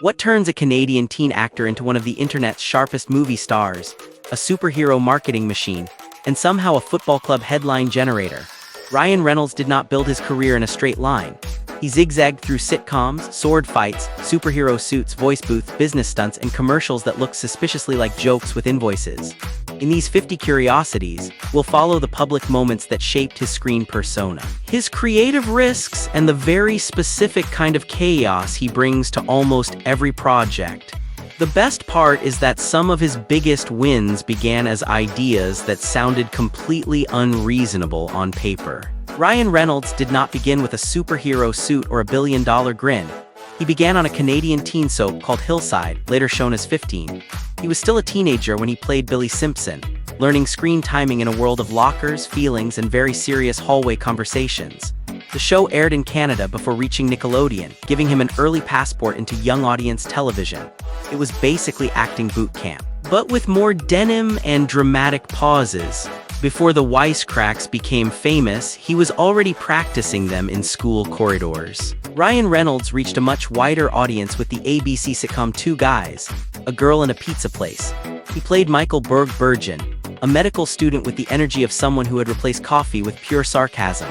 What turns a Canadian teen actor into one of the internet's sharpest movie stars, a superhero marketing machine, and somehow a football club headline generator? Ryan Reynolds did not build his career in a straight line. He zigzagged through sitcoms, sword fights, superhero suits, voice booths, business stunts, and commercials that looked suspiciously like jokes with invoices. In these 50 curiosities, we'll follow the public moments that shaped his screen persona, his creative risks, and the very specific kind of chaos he brings to almost every project. The best part is that some of his biggest wins began as ideas that sounded completely unreasonable on paper. Ryan Reynolds did not begin with a superhero suit or a billion-dollar grin. He began on a Canadian teen soap called Hillside, later shown as 15. He was still a teenager when he played Billy Simpson, learning screen timing in a world of lockers, feelings, and very serious hallway conversations. The show aired in Canada before reaching Nickelodeon, giving him an early passport into young audience television. It was basically acting boot camp, but with more denim and dramatic pauses. Before the wisecracks became famous, he was already practicing them in school corridors. Ryan Reynolds reached a much wider audience with the ABC sitcom Two Guys, a Girl in a Pizza Place. He played Michael Berg-Burgeon, a medical student with the energy of someone who had replaced coffee with pure sarcasm.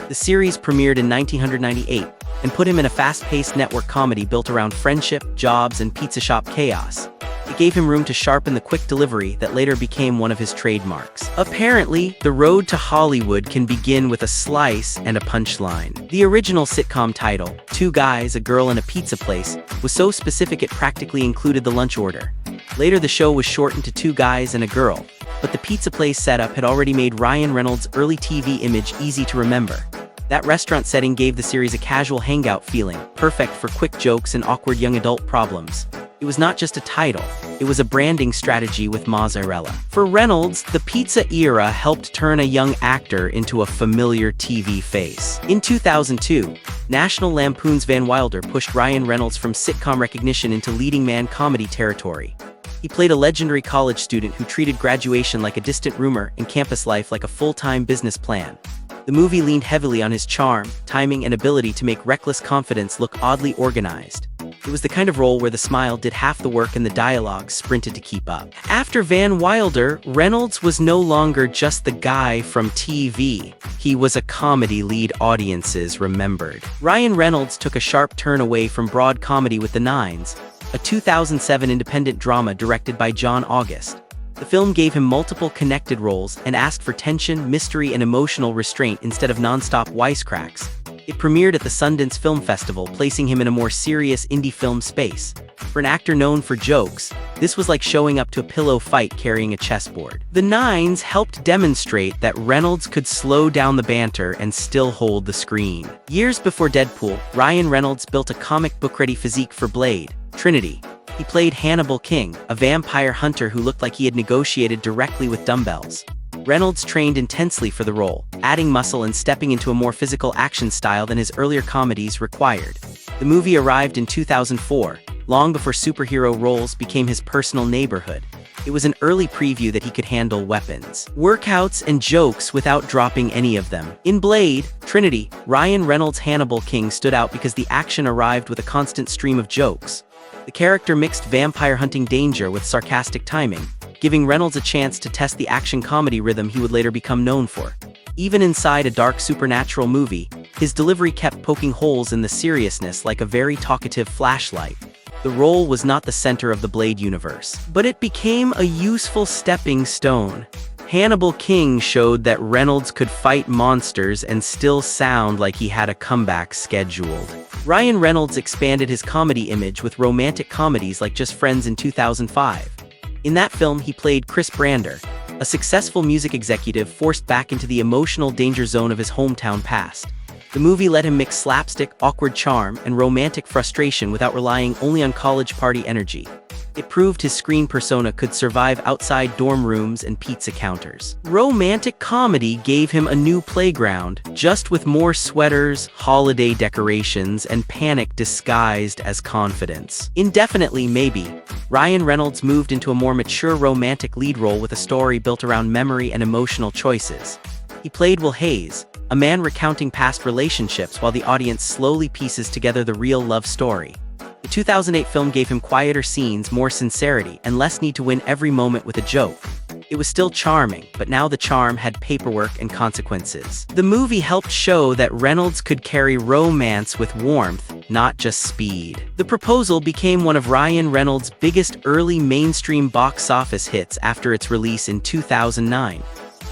The series premiered in 1998 and put him in a fast-paced network comedy built around friendship, jobs, and pizza shop chaos. It gave him room to sharpen the quick delivery that later became one of his trademarks. Apparently, the road to Hollywood can begin with a slice and a punchline. The original sitcom title, Two Guys, a Girl in a Pizza Place, was so specific it practically included the lunch order. Later the show was shortened to Two Guys and a Girl, but the pizza place setup had already made Ryan Reynolds' early TV image easy to remember. That restaurant setting gave the series a casual hangout feeling, perfect for quick jokes and awkward young adult problems. It was not just a title, it was a branding strategy with mozzarella. For Reynolds, the pizza era helped turn a young actor into a familiar TV face. In 2002, National Lampoon's Van Wilder pushed Ryan Reynolds from sitcom recognition into leading man comedy territory. He played a legendary college student who treated graduation like a distant rumor and campus life like a full-time business plan. The movie leaned heavily on his charm, timing, and ability to make reckless confidence look oddly organized. It was the kind of role where the smile did half the work and the dialogue sprinted to keep up. After Van Wilder, Reynolds was no longer just the guy from TV. He was a comedy lead audiences remembered. Ryan Reynolds took a sharp turn away from broad comedy with The Nines, a 2007 independent drama directed by John August. The film gave him multiple connected roles and asked for tension, mystery, and emotional restraint instead of non-stop wisecracks. It premiered at the Sundance Film Festival, placing him in a more serious indie film space. For an actor known for jokes, this was like showing up to a pillow fight carrying a chessboard. The Nines helped demonstrate that Reynolds could slow down the banter and still hold the screen. Years before Deadpool, Ryan Reynolds built a comic book-ready physique for Blade, Trinity. He played Hannibal King, a vampire hunter who looked like he had negotiated directly with dumbbells. Reynolds trained intensely for the role, adding muscle and stepping into a more physical action style than his earlier comedies required. The movie arrived in 2004, long before superhero roles became his personal neighborhood. It was an early preview that he could handle weapons, workouts, and jokes without dropping any of them. In Blade, Trinity, Ryan Reynolds' Hannibal King stood out because the action arrived with a constant stream of jokes. The character mixed vampire hunting danger with sarcastic timing, giving Reynolds a chance to test the action comedy rhythm he would later become known for. Even inside a dark supernatural movie, his delivery kept poking holes in the seriousness like a very talkative flashlight. The role was not the center of the Blade universe, but it became a useful stepping stone. Hannibal King showed that Reynolds could fight monsters and still sound like he had a comeback scheduled. Ryan Reynolds expanded his comedy image with romantic comedies like Just Friends in 2005. In that film, he played Chris Brander, a successful music executive forced back into the emotional danger zone of his hometown past. The movie let him mix slapstick, awkward charm, and romantic frustration without relying only on college party energy. It proved his screen persona could survive outside dorm rooms and pizza counters. Romantic comedy gave him a new playground, just with more sweaters, holiday decorations, and panic disguised as confidence. Indefinitely, maybe, Ryan Reynolds moved into a more mature romantic lead role with a story built around memory and emotional choices. He played Will Hayes, a man recounting past relationships while the audience slowly pieces together the real love story. The 2008 film gave him quieter scenes, more sincerity, and less need to win every moment with a joke. It was still charming, but now the charm had paperwork and consequences. The movie helped show that Reynolds could carry romance with warmth, not just speed. The Proposal became one of Ryan Reynolds' biggest early mainstream box office hits after its release in 2009.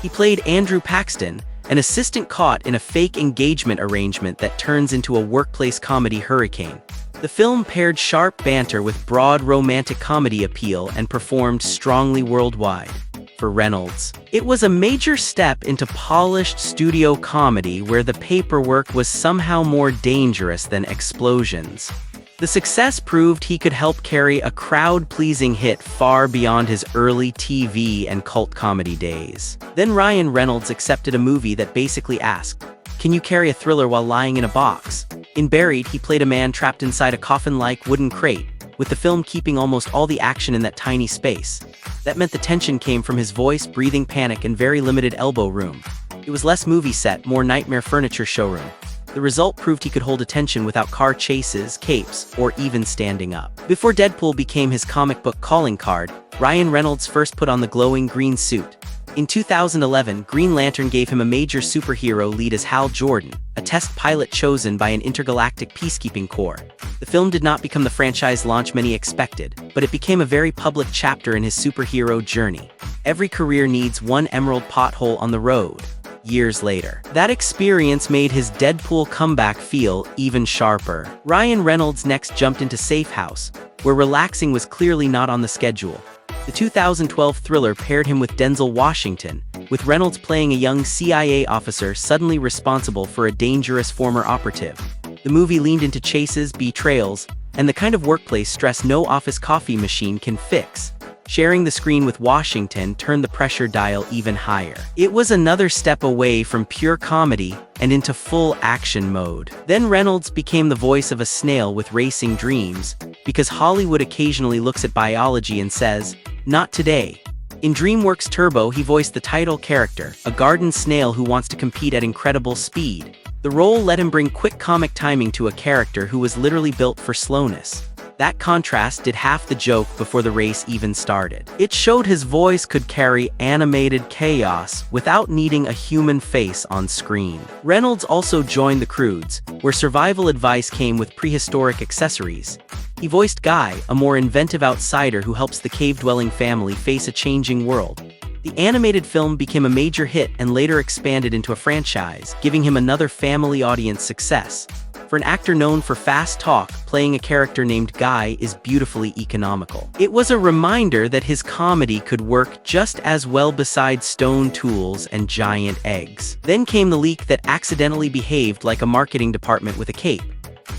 He played Andrew Paxton, an assistant caught in a fake engagement arrangement that turns into a workplace comedy hurricane. The film paired sharp banter with broad romantic comedy appeal and performed strongly worldwide. For Reynolds, it was a major step into polished studio comedy where the paperwork was somehow more dangerous than explosions. The success proved he could help carry a crowd-pleasing hit far beyond his early TV and cult comedy days. Then Ryan Reynolds accepted a movie that basically asked, "Can you carry a thriller while lying in a box?" In Buried, he played a man trapped inside a coffin-like wooden crate, with the film keeping almost all the action in that tiny space. That meant the tension came from his voice, breathing panic, and very limited elbow room. It was less movie set, more nightmare furniture showroom. The result proved he could hold attention without car chases, capes, or even standing up. Before Deadpool became his comic book calling card, Ryan Reynolds first put on the glowing green suit. In 2011, Green Lantern gave him a major superhero lead as Hal Jordan, a test pilot chosen by an intergalactic peacekeeping corps. The film did not become the franchise launch many expected, but it became a very public chapter in his superhero journey. Every career needs one emerald pothole on the road. Years later, that experience made his Deadpool comeback feel even sharper. Ryan Reynolds next jumped into Safe House, where relaxing was clearly not on the schedule. The 2012 thriller paired him with Denzel Washington, with Reynolds playing a young CIA officer suddenly responsible for a dangerous former operative. The movie leaned into chases, betrayals, and the kind of workplace stress no office coffee machine can fix. Sharing the screen with Washington turned the pressure dial even higher. It was another step away from pure comedy and into full action mode. Then Reynolds became the voice of a snail with racing dreams, because Hollywood occasionally looks at biology and says, "Not today." In DreamWorks Turbo, he voiced the title character, a garden snail who wants to compete at incredible speed. The role let him bring quick comic timing to a character who was literally built for slowness. That contrast did half the joke before the race even started. It showed his voice could carry animated chaos without needing a human face on screen. Reynolds also joined The Croods, where survival advice came with prehistoric accessories. He voiced Guy, a more inventive outsider who helps the cave-dwelling family face a changing world. The animated film became a major hit and later expanded into a franchise, giving him another family audience success. For an actor known for fast talk, playing a character named Guy is beautifully economical. It was a reminder that his comedy could work just as well beside stone tools and giant eggs. Then came the leak that accidentally behaved like a marketing department with a cape.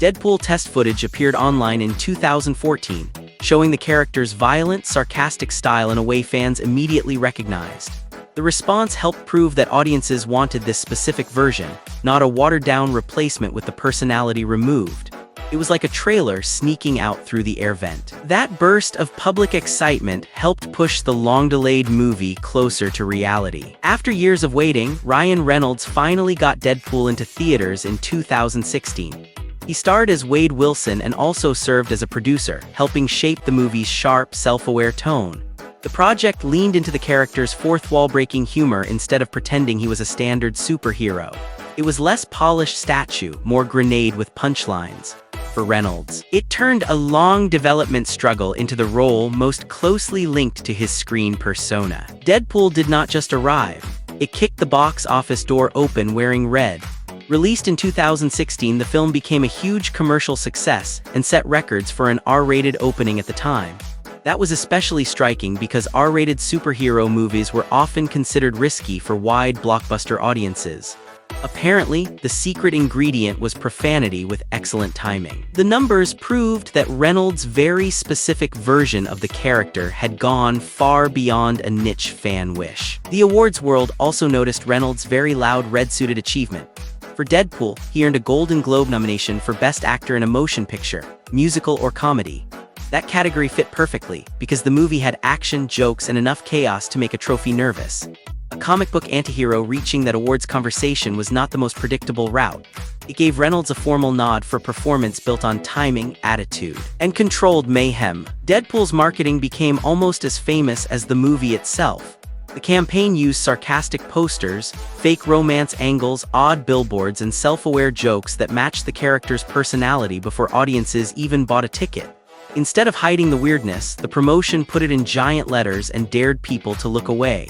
Deadpool test footage appeared online in 2014, showing the character's violent, sarcastic style in a way fans immediately recognized. The response helped prove that audiences wanted this specific version, not a watered-down replacement with the personality removed. It was like a trailer sneaking out through the air vent. That burst of public excitement helped push the long-delayed movie closer to reality. After years of waiting, Ryan Reynolds finally got Deadpool into theaters in 2016. He starred as Wade Wilson and also served as a producer, helping shape the movie's sharp, self-aware tone. The project leaned into the character's fourth-wall-breaking humor instead of pretending he was a standard superhero. It was less polished statue, more grenade with punchlines. For Reynolds, it turned a long development struggle into the role most closely linked to his screen persona. Deadpool did not just arrive. It kicked the box office door open wearing red. Released in 2016, the film became a huge commercial success and set records for an R-rated opening at the time. That was especially striking because R-rated superhero movies were often considered risky for wide blockbuster audiences. Apparently, the secret ingredient was profanity with excellent timing. The numbers proved that Reynolds' very specific version of the character had gone far beyond a niche fan wish. The awards world also noticed Reynolds' very loud red-suited achievement. For Deadpool, he earned a Golden Globe nomination for Best Actor in a Motion Picture, Musical or Comedy. That category fit perfectly, because the movie had action, jokes, and enough chaos to make a trophy nervous. A comic book antihero reaching that awards conversation was not the most predictable route. It gave Reynolds a formal nod for performance built on timing, attitude, and controlled mayhem. Deadpool's marketing became almost as famous as the movie itself. The campaign used sarcastic posters, fake romance angles, odd billboards, and self-aware jokes that matched the character's personality before audiences even bought a ticket. Instead of hiding the weirdness, the promotion put it in giant letters and dared people to look away.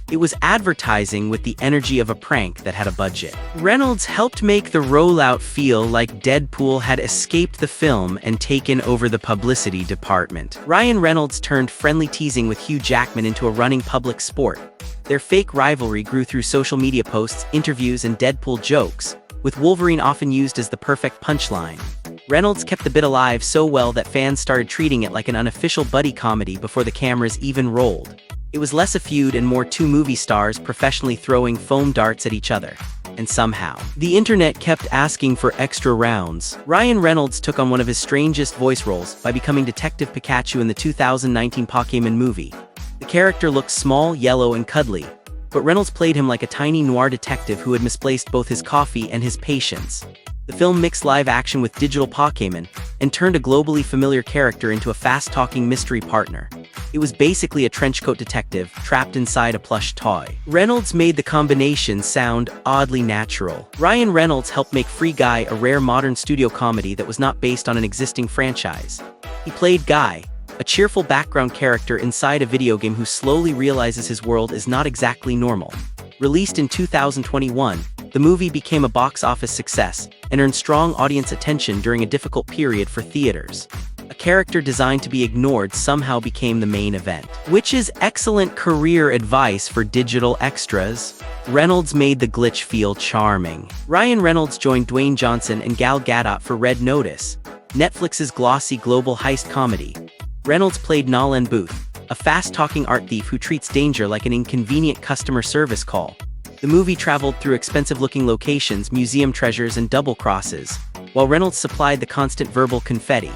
It was advertising with the energy of a prank that had a budget. Reynolds helped make the rollout feel like Deadpool had escaped the film and taken over the publicity department. Ryan Reynolds turned friendly teasing with Hugh Jackman into a running public sport. Their fake rivalry grew through social media posts, interviews, and Deadpool jokes, with Wolverine often used as the perfect punchline. Reynolds kept the bit alive so well that fans started treating it like an unofficial buddy comedy before the cameras even rolled. It was less a feud and more two movie stars professionally throwing foam darts at each other. And somehow, the internet kept asking for extra rounds. Ryan Reynolds took on one of his strangest voice roles by becoming Detective Pikachu in the 2019 Pokémon movie. The character looked small, yellow, and cuddly, but Reynolds played him like a tiny noir detective who had misplaced both his coffee and his patience. The film mixed live action with digital Pokémon and turned a globally familiar character into a fast-talking mystery partner. It was basically a trenchcoat detective trapped inside a plush toy. Reynolds made the combination sound oddly natural. Ryan Reynolds helped make Free Guy a rare modern studio comedy that was not based on an existing franchise. He played Guy, a cheerful background character inside a video game who slowly realizes his world is not exactly normal. Released in 2021, the movie became a box office success and earned strong audience attention during a difficult period for theaters. A character designed to be ignored somehow became the main event. Which is excellent career advice for digital extras. Reynolds made the glitch feel charming. Ryan Reynolds joined Dwayne Johnson and Gal Gadot for Red Notice, Netflix's glossy global heist comedy. Reynolds played Nolan Booth, a fast-talking art thief who treats danger like an inconvenient customer service call. The movie traveled through expensive-looking locations, museum treasures, and double crosses, while Reynolds supplied the constant verbal confetti.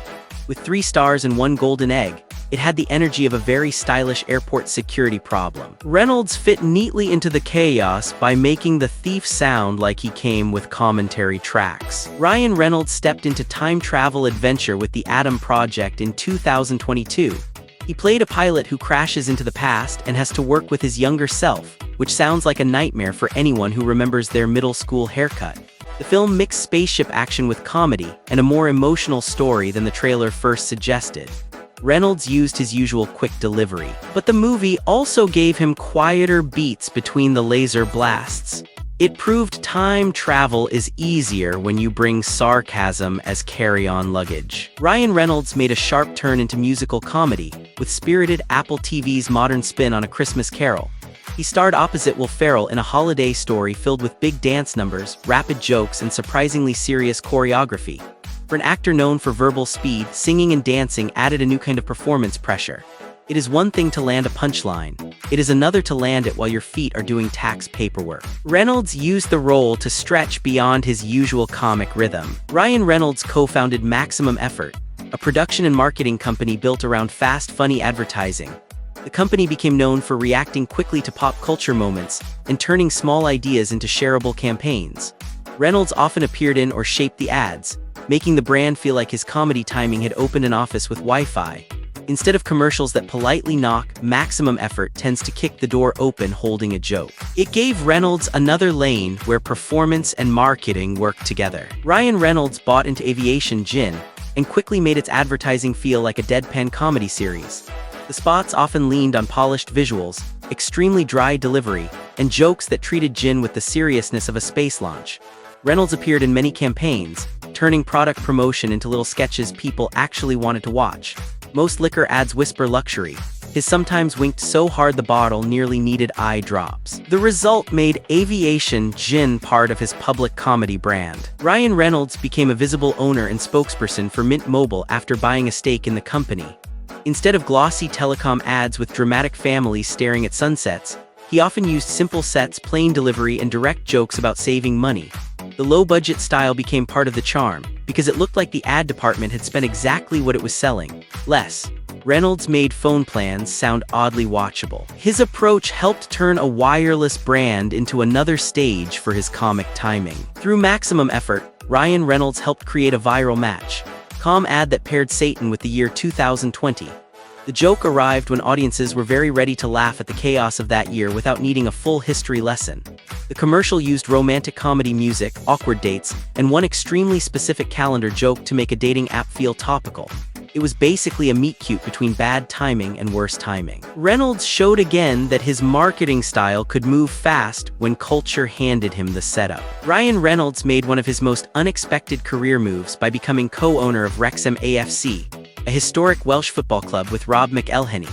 With 3 stars and 1 golden egg, it had the energy of a very stylish airport security problem. Reynolds fit neatly into the chaos by making the thief sound like he came with commentary tracks. Ryan Reynolds stepped into time travel adventure with the Adam Project in 2022. He played a pilot who crashes into the past and has to work with his younger self, which sounds like a nightmare for anyone who remembers their middle school haircut. The film mixed spaceship action with comedy and a more emotional story than the trailer first suggested. Reynolds used his usual quick delivery, but the movie also gave him quieter beats between the laser blasts. It proved time travel is easier when you bring sarcasm as carry-on luggage. Ryan Reynolds made a sharp turn into musical comedy, with spirited Apple TV's modern spin on A Christmas Carol. He starred opposite Will Ferrell in a holiday story filled with big dance numbers, rapid jokes, and surprisingly serious choreography. For an actor known for verbal speed, singing and dancing added a new kind of performance pressure. It is one thing to land a punchline. It is another to land it while your feet are doing tax paperwork. Reynolds used the role to stretch beyond his usual comic rhythm. Ryan Reynolds co-founded Maximum Effort, a production and marketing company built around fast, funny advertising. The company became known for reacting quickly to pop culture moments and turning small ideas into shareable campaigns. Reynolds often appeared in or shaped the ads, making the brand feel like his comedy timing had opened an office with Wi-Fi. Instead of commercials that politely knock, Maximum Effort tends to kick the door open holding a joke. It gave Reynolds another lane where performance and marketing worked together. Ryan Reynolds bought into Aviation Gin and quickly made its advertising feel like a deadpan comedy series. The spots often leaned on polished visuals, extremely dry delivery, and jokes that treated gin with the seriousness of a space launch. Reynolds appeared in many campaigns, turning product promotion into little sketches people actually wanted to watch. Most liquor ads whisper luxury. His sometimes winked so hard the bottle nearly needed eye drops. The result made Aviation Gin part of his public comedy brand. Ryan Reynolds became a visible owner and spokesperson for Mint Mobile after buying a stake in the company. Instead of glossy telecom ads with dramatic families staring at sunsets, he often used simple sets, plain delivery, and direct jokes about saving money. The low-budget style became part of the charm, because it looked like the ad department had spent exactly what it was selling, less. Reynolds made phone plans sound oddly watchable. His approach helped turn a wireless brand into another stage for his comic timing. Through Maximum Effort, Ryan Reynolds helped create a viral match.com ad that paired Satan with the year 2020. The joke arrived when audiences were very ready to laugh at the chaos of that year without needing a full history lesson. The commercial used romantic comedy music, awkward dates, and one extremely specific calendar joke to make a dating app feel topical. It was basically a meet-cute between bad timing and worse timing. Reynolds showed again that his marketing style could move fast when culture handed him the setup. Ryan Reynolds made one of his most unexpected career moves by becoming co-owner of Wrexham AFC, a historic Welsh football club with Rob McElhenney.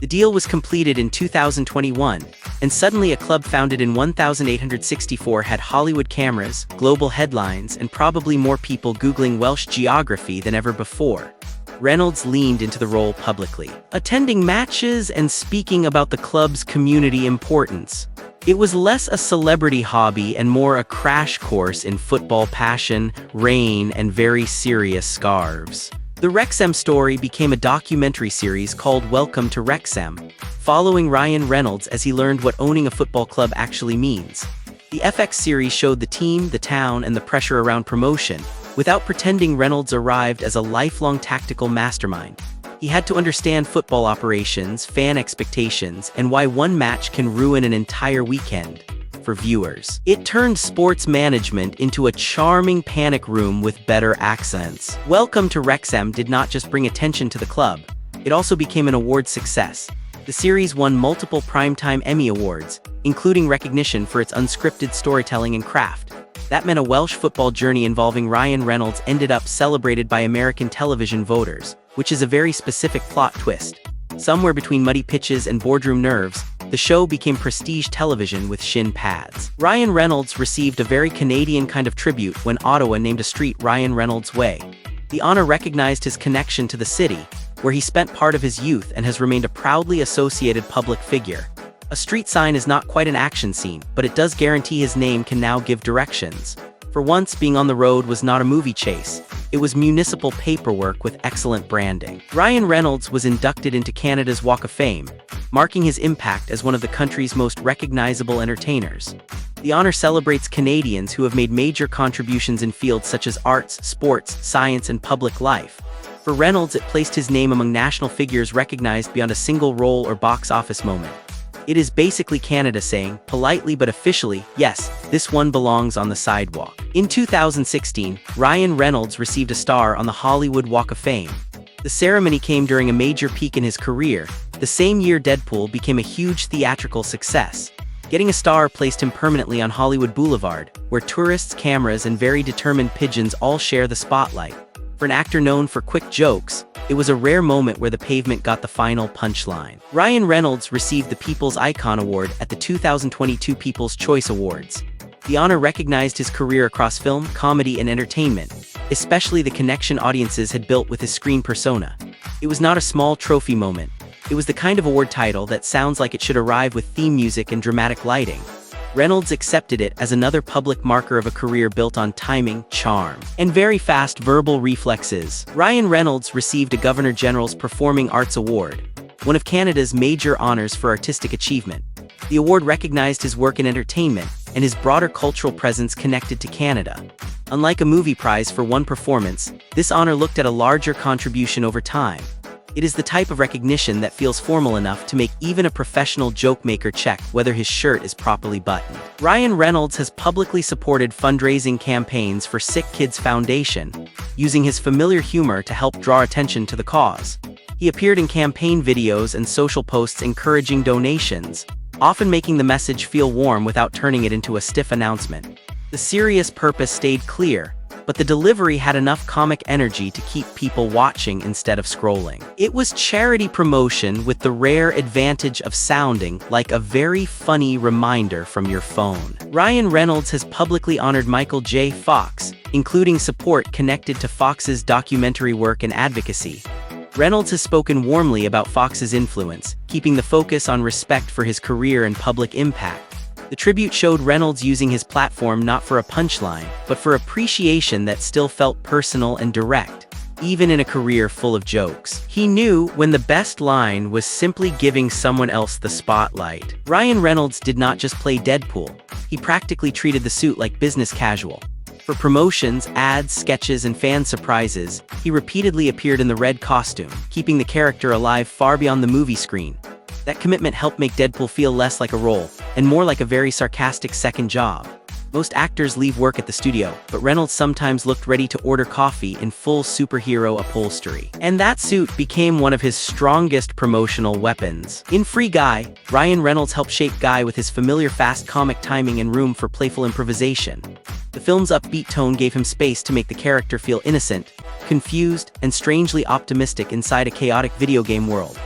The deal was completed in 2021, and suddenly a club founded in 1864 had Hollywood cameras, global headlines, and probably more people Googling Welsh geography than ever before. Reynolds leaned into the role publicly, attending matches and speaking about the club's community importance. It was less a celebrity hobby and more a crash course in football passion, rain, and very serious scarves. The Wrexham story became a documentary series called Welcome to Wrexham, following Ryan Reynolds as he learned what owning a football club actually means. The FX series showed the team, the town, and the pressure around promotion, without pretending Reynolds arrived as a lifelong tactical mastermind. He had to understand football operations, fan expectations, and why one match can ruin an entire weekend for viewers. It turned sports management into a charming panic room with better accents. Welcome to Wrexham did not just bring attention to the club, it also became an award success. The series won multiple Primetime Emmy Awards, including recognition for its unscripted storytelling and craft. That meant a Welsh football journey involving Ryan Reynolds ended up celebrated by American television voters, which is a very specific plot twist. Somewhere between muddy pitches and boardroom nerves, the show became prestige television with shin pads. Ryan Reynolds received a very Canadian kind of tribute when Ottawa named a street Ryan Reynolds Way. The honor recognized his connection to the city, where he spent part of his youth and has remained a proudly associated public figure. A street sign is not quite an action scene, but it does guarantee his name can now give directions. For once, being on the road was not a movie chase. It was municipal paperwork with excellent branding. Ryan Reynolds was inducted into Canada's Walk of Fame, marking his impact as one of the country's most recognizable entertainers. The honor celebrates Canadians who have made major contributions in fields such as arts, sports, science, and public life. For Reynolds, it placed his name among national figures recognized beyond a single role or box office moment. It is basically Canada saying, politely but officially, yes, this one belongs on the sidewalk. In 2016, Ryan Reynolds received a star on the Hollywood Walk of Fame. The ceremony came during a major peak in his career. The same year Deadpool became a huge theatrical success. Getting a star placed him permanently on Hollywood Boulevard, where tourists, cameras, and very determined pigeons all share the spotlight. For an actor known for quick jokes, it was a rare moment where the pavement got the final punchline. Ryan Reynolds received the People's Icon Award at the 2022 People's Choice Awards. The honor recognized his career across film, comedy, and entertainment, especially the connection audiences had built with his screen persona. It was not a small trophy moment. It was the kind of award title that sounds like it should arrive with theme music and dramatic lighting. Reynolds accepted it as another public marker of a career built on timing, charm, and very fast verbal reflexes. Ryan Reynolds received a Governor General's Performing Arts Award, one of Canada's major honors for artistic achievement. The award recognized his work in entertainment and his broader cultural presence connected to Canada. Unlike a movie prize for one performance, this honor looked at a larger contribution over time. It is the type of recognition that feels formal enough to make even a professional joke-maker check whether his shirt is properly buttoned. Ryan Reynolds has publicly supported fundraising campaigns for Sick Kids Foundation, using his familiar humor to help draw attention to the cause. He appeared in campaign videos and social posts encouraging donations, often making the message feel warm without turning it into a stiff announcement. The serious purpose stayed clear, but the delivery had enough comic energy to keep people watching instead of scrolling. It was charity promotion with the rare advantage of sounding like a very funny reminder from your phone. Ryan Reynolds has publicly honored Michael J. Fox, including support connected to Fox's documentary work and advocacy. Reynolds has spoken warmly about Fox's influence, keeping the focus on respect for his career and public impact. The tribute showed Reynolds using his platform not for a punchline, but for appreciation that still felt personal and direct, even in a career full of jokes. He knew when the best line was simply giving someone else the spotlight. Ryan Reynolds did not just play Deadpool, he practically treated the suit like business casual. For promotions, ads, sketches, and fan surprises, he repeatedly appeared in the red costume, keeping the character alive far beyond the movie screen. That commitment helped make Deadpool feel less like a role, and more like a very sarcastic second job. Most actors leave work at the studio, but Reynolds sometimes looked ready to order coffee in full superhero upholstery. And that suit became one of his strongest promotional weapons. In Free Guy, Ryan Reynolds helped shape Guy with his familiar fast comic timing and room for playful improvisation. The film's upbeat tone gave him space to make the character feel innocent, confused, and strangely optimistic inside a chaotic video game world.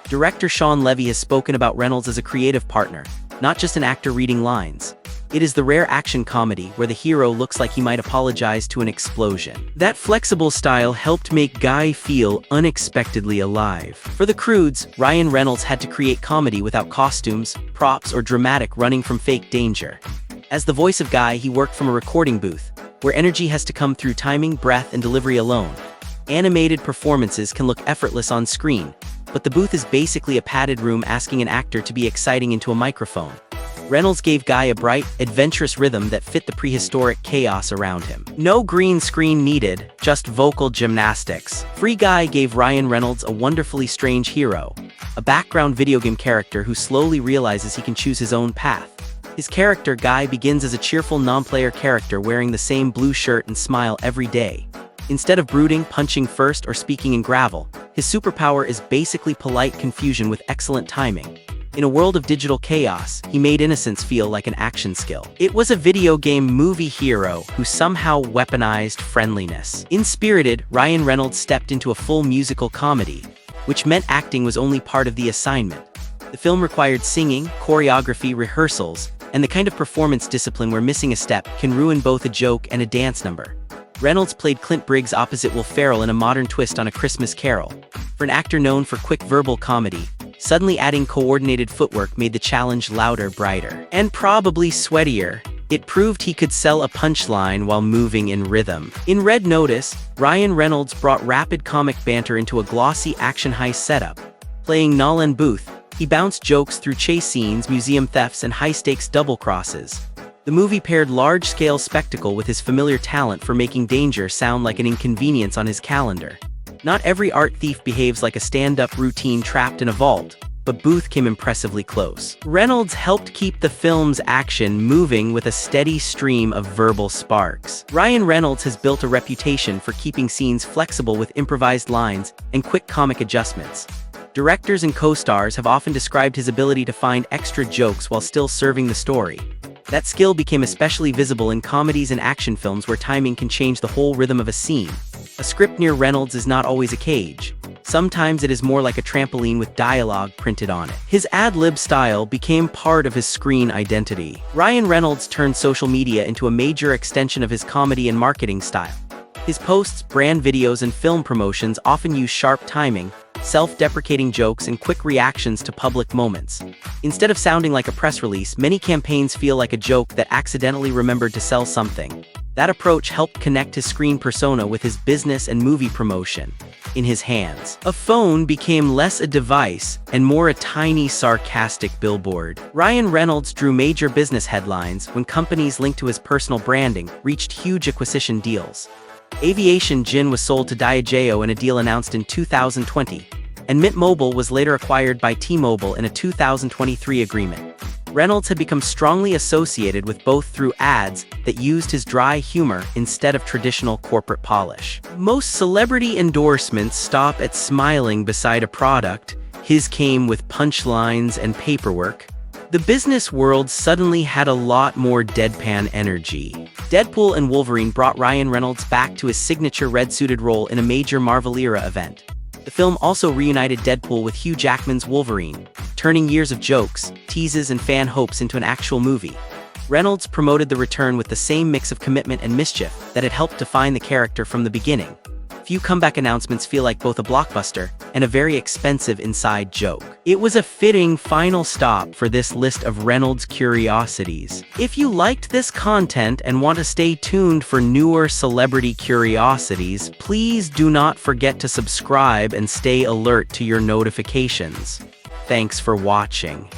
Director Sean Levy has spoken about Reynolds as a creative partner, not just an actor reading lines. It is the rare action comedy where the hero looks like he might apologize to an explosion. That flexible style helped make Guy feel unexpectedly alive. For the Croods, Ryan Reynolds had to create comedy without costumes, props, or dramatic running from fake danger. As the voice of Guy, he worked from a recording booth, where energy has to come through timing, breath, and delivery alone. Animated performances can look effortless on screen, but the booth is basically a padded room asking an actor to be exciting into a microphone. Reynolds gave Guy a bright, adventurous rhythm that fit the prehistoric chaos around him. No green screen needed, just vocal gymnastics. Free Guy gave Ryan Reynolds a wonderfully strange hero, a background video game character who slowly realizes he can choose his own path. His character, Guy, begins as a cheerful non-player character wearing the same blue shirt and smile every day. Instead of brooding, punching first, or speaking in gravel, his superpower is basically polite confusion with excellent timing. In a world of digital chaos, he made innocence feel like an action skill. It was a video game movie hero who somehow weaponized friendliness. In Spirited, Ryan Reynolds stepped into a full musical comedy, which meant acting was only part of the assignment. The film required singing, choreography, rehearsals, and the kind of performance discipline where missing a step can ruin both a joke and a dance number. Reynolds played Clint Briggs opposite Will Ferrell in a modern twist on A Christmas Carol. For an actor known for quick verbal comedy, suddenly adding coordinated footwork made the challenge louder, brighter, and probably sweatier. It proved he could sell a punchline while moving in rhythm. In Red Notice, Ryan Reynolds brought rapid comic banter into a glossy action heist setup. Playing Nolan Booth, he bounced jokes through chase scenes, museum thefts, and high-stakes double crosses. The movie paired large-scale spectacle with his familiar talent for making danger sound like an inconvenience on his calendar. Not every art thief behaves like a stand-up routine trapped in a vault, but Booth came impressively close. Reynolds helped keep the film's action moving with a steady stream of verbal sparks. Ryan Reynolds has built a reputation for keeping scenes flexible with improvised lines and quick comic adjustments. Directors and co-stars have often described his ability to find extra jokes while still serving the story. That skill became especially visible in comedies and action films where timing can change the whole rhythm of a scene. A script near Reynolds is not always a cage. Sometimes it is more like a trampoline with dialogue printed on it. His ad-lib style became part of his screen identity. Ryan Reynolds turned social media into a major extension of his comedy and marketing style. His posts, brand videos, and film promotions often use sharp timing, self-deprecating jokes, and quick reactions to public moments. Instead of sounding like a press release, many campaigns feel like a joke that accidentally remembered to sell something. That approach helped connect his screen persona with his business and movie promotion. In his hands, a phone became less a device and more a tiny, sarcastic billboard. Ryan Reynolds drew major business headlines when companies linked to his personal branding reached huge acquisition deals. Aviation Gin was sold to Diageo in a deal announced in 2020, and Mint Mobile was later acquired by T-Mobile in a 2023 agreement. Reynolds had become strongly associated with both through ads that used his dry humor instead of traditional corporate polish. Most celebrity endorsements stop at smiling beside a product. His came with punchlines and paperwork. The business world suddenly had a lot more deadpan energy. Deadpool and Wolverine brought Ryan Reynolds back to his signature red-suited role in a major Marvel-era event. The film also reunited Deadpool with Hugh Jackman's Wolverine, turning years of jokes, teases, and fan hopes into an actual movie. Reynolds promoted the return with the same mix of commitment and mischief that had helped define the character from the beginning. Few comeback announcements feel like both a blockbuster and a very expensive inside joke. It was a fitting final stop for this list of Reynolds curiosities. If you liked this content and want to stay tuned for newer celebrity curiosities, please do not forget to subscribe and stay alert to your notifications. Thanks for watching.